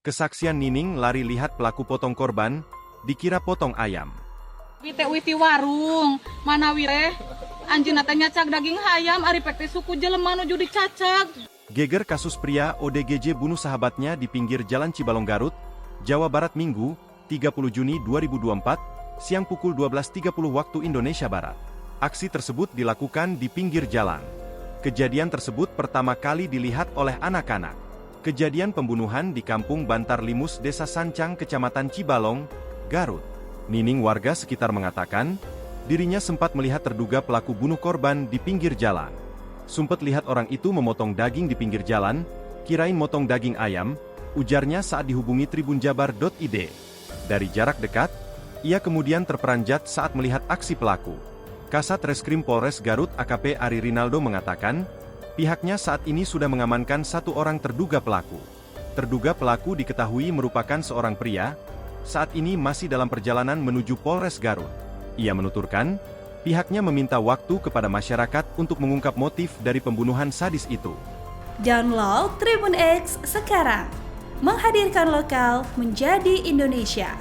Kesaksian Nining lari lihat pelaku potong korban, dikira potong ayam. Witi warung, mana wire? Anjeunna teh nyacak daging hayam, ari pek teh suku jelema nuju dicacak. Geger kasus pria ODGJ bunuh sahabatnya di pinggir Jalan Cibalong Garut, Jawa Barat Minggu, 30 Juni 2024, siang pukul 12.30 waktu Indonesia Barat. Aksi tersebut dilakukan di pinggir jalan. Kejadian tersebut pertama kali dilihat oleh anak-anak. Kejadian pembunuhan di Kampung Bantar Limus, Desa Sancang, Kecamatan Cibalong, Garut. Nining warga sekitar mengatakan, dirinya sempat melihat terduga pelaku bunuh korban di pinggir jalan. Sumpet lihat orang itu memotong daging di pinggir jalan, kirain motong daging ayam, ujarnya saat dihubungi tribunjabar.id. Dari jarak dekat, ia kemudian terperanjat saat melihat aksi pelaku. Kasat Reskrim Polres Garut AKP Ari Rinaldo mengatakan, pihaknya saat ini sudah mengamankan satu orang terduga pelaku. Terduga pelaku diketahui merupakan seorang pria, saat ini masih dalam perjalanan menuju Polres Garut. Ia menuturkan, pihaknya meminta waktu kepada masyarakat untuk mengungkap motif dari pembunuhan sadis itu. Download Tribun X sekarang, menghadirkan lokal menjadi Indonesia.